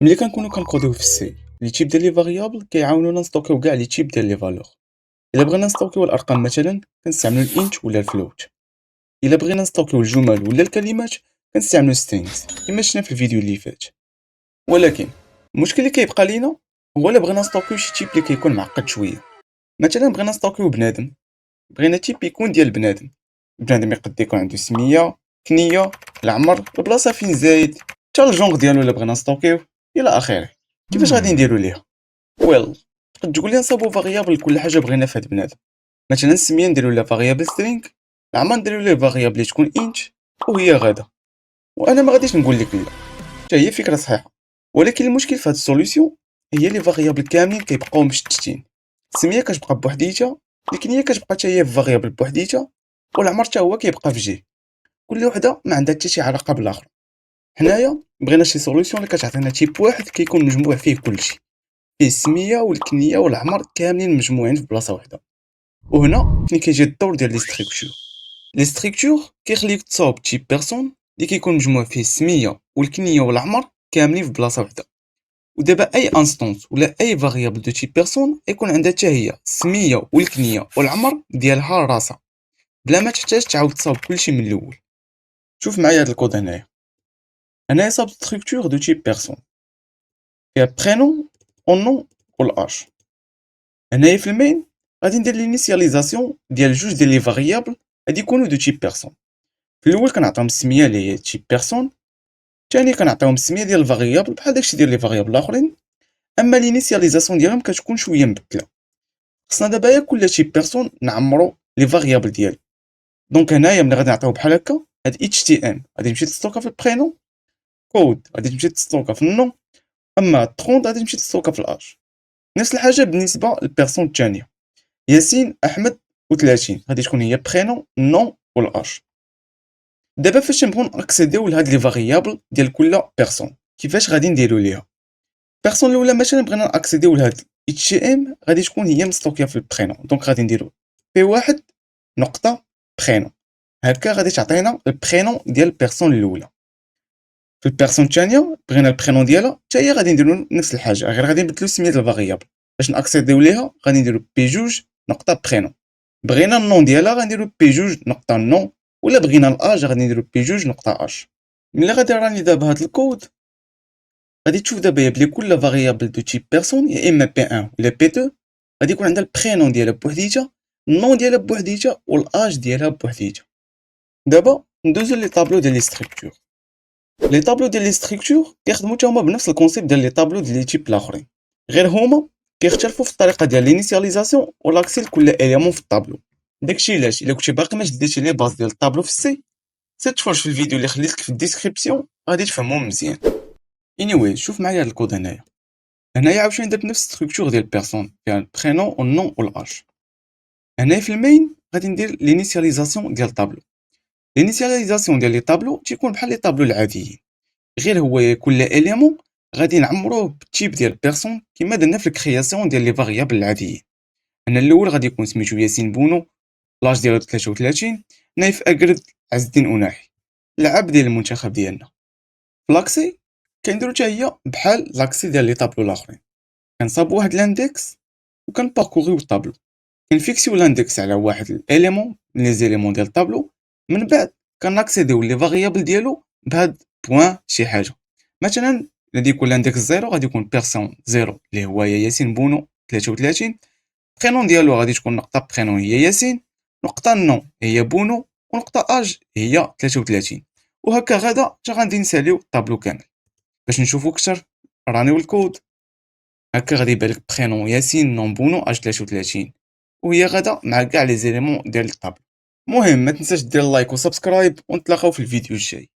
ملي كنكونو كنكوديو في السي لي تيب ديال لي فاريابل كيعاونونا نستوكيو كاع لي تيب ديال لي فالور. الا بغينا نستوكيو الارقام مثلا كنستعملو الانت ولا الفلوت. الا بغينا نستوكيو الجمل ولا الكلمات كنستعملو سترينغز كما شفنا في الفيديو اللي فات. ولكن المشكل اللي كيبقى لينا هو الا بغينا نستوكيو شي تيب اللي كيكون معقد شويه. مثلا بغينا نستوكيو بنادم، بغينا تيب يكون ديال بنادم. بنادم يقد يكون عنده سميه، كنيه، العمر، البلاصه فين زايد، حتى الجونغ ديالو الا بغينا نستوكيو الى اخره. كيفاش غادي نديرو ليها؟ ويل، تقد تقول لي نصاوبو فاريابل لكل حاجه بغينا في هاد بنادم. مثلا السميه نديرو لها فاريابل سترينغ، العمر نديرو ليه فاريابل اللي تكون انت، وهي غادا. وانا ما غاديش نقول لك لا، حتى هي فكره صحيحه. ولكن المشكل في هاد السوليوشن هي لي فاريابل كاملين كيبقاو مشتتين. السميه كتبقى بوحديتها، الكنيه كتبقى حتى هي في فاريابل بوحديتها، والعمر حتى هو كيبقى في جهه. كل وحده ما عندها حتى شي علاقه بالاخر. حنايا بغينا شي سوليوشن اللي كتعطينا تيب واحد كيكون مجموع فيه كلشي، فيه السميه والكنيه والعمر كاملين مجموعين في بلاصه واحده. وهنا فين كيجي الدور ديال لي ستركتور. لي ستركتور كيخليك تصاوب تيب بيرسون اللي كيكون مجموع فيه السميه والكنيه والعمر كاملين في بلاصه واحده. ودابا اي انستونس ولا اي فاريابل دو تيب بيرسون يكون عندها حتى هي السميه والكنيه والعمر ديالها راسها، بلا ما تحتاج تعاود تصاوب كلشي من الاول. شوف معايا هاد الكود هنايا صاوب ستركتور دو تيب بيرسون فيها برينون ونون والاج. هنايا في المين غادي ندير لينيسياليزاسيون ديال جوج ديال لي فاريابل غادي يكونوا دو تيب بيرسون. في الاول كنعطيهم السميه اللي هي تيب بيرسون، ثاني كنعطيهم السميه ديال الفاريابل بحال داكشي ديال لي فاريابل الاخرين. اما لينيسياليزاسيون ديالهم كتكون شويه مبدله. خصنا دابا يا كل تيب بيرسون نعمرو لي فاريابل ديالو. دونك هنايا ملي غادي نعطيو بحال هكا هاد اتش تي ام غادي تمشي تستوكا في البرينون، كود غادي تمشي تستوكا في النون، اما 30 غادي تمشي تستوكا في الاج. نفس الحاجه بالنسبه للبيرسون الثانيه، ياسين احمد و30 غادي تكون هي برينون نون والاج. دابا فاش نبغيو ناكسيديو لهاد لي فاريابل ديال كل بيرسون كيفاش غادي نديرو ليها؟ بيرسون الاولى مثلا بغينا ناكسيديو لهاد اتش تي ام غادي تكون هي مستوكيه في البرينون، دونك غادي نديرو بي واحد نقطه برينون. هكا غادي تعطينا البرينون ديال البيرسون الاولى. في البيرسون الثانيه بغينا البرينون ديالها حتى هي غادي نديرو نفس الحاجه، غير غادي نبدلو سميه الفاريابل. باش ناكسيديو ليها غادي نديرو بي جوج نقطه برينون. بغينا النون ديالها غنديرو بي جوج نقطه نون، ولا بغينا الاج غادي نديرو بي جوج نقطه اج. ملي غادي راني دابا هاد الكود غادي تشوف دابا بلي كل فاريابل دو تيب بيرسون يا اما بي 1 ولا بي 2 غادي يكون عندها البرينون ديالها بوحديتها، النون ديالها بوحديتها، والاج ديالها بوحديتها. دابا ندوزو لي طابلو ديال لي ستركتور. لي طابلو ديال لي ستركتور كيخدموا حتى هما بنفس الكونسيبت ديال لي طابلو ديال لي تيب الاخرين، غير هما كيختلفوا في الطريقه ديال لينيسياليزاسيون ولاكسي لكل اليمون في الطابلو. داكشي علاش الا كنتي باقي ما شديتي لي باز ديال الطابلو في السي، سير تفرج في الفيديو اللي خليت لك في الديسكريبسيون غادي تفهمو مزيان. anyway شوف معايا هاد الكود هنايا عاوتاني درت نفس ستركتور ديال بيرسون فيها البرينون والنون والاج. هنايا في المين غادي ندير لينيسياليزاسيون ديال الطابلو. لينيسياليزاسيون ديال لي طابلو تيكون بحال لي طابلو العاديين، غير هو كل اليمون غادي نعمروه بالتيب ديال بيرسون كما درنا في الكرياسيون ديال لي فاريابل العاديين. هنا الاول غادي يكون سميتو ياسين بونو، لاج ديالو 33، نايف اكرد عز الدين اناحي، اللاعب ديال المنتخب ديالنا. لاكسي كنديرو حتى هي بحال لاكسي ديال لي طابلو الاخرين، كنصاوبو واحد لاندكس وكنباركوريو الطابلو، كنفيكسيو لاندكس على واحد الاليمون من لي زيليمون ديال الطابلو، من بعد كناكسيديو لي فاريابل ديالو بهاد بوين شي حاجه. مثلا غادي يكون لاندكس زيرو غادي يكون بيرسون زيرو اللي هو ياسين بونو 33، برينون ديالو غادي تكون نقطه برينون هي ياسين، نقطه نون هي بونو، ونقطه اج هي 33. وهكا غدا حتى غادي نساليو الطابلو كامل. باش نشوفو اكثر رانيو الكود. هكا غادي يبان لك برينون ياسين نون بونو اج 33، وهي غدا مع كاع لي زيليمون ديال الطابلو. المهم ما تنساش دير لايك وسبسكرايب، ونتلاقاو في الفيديو الجاي.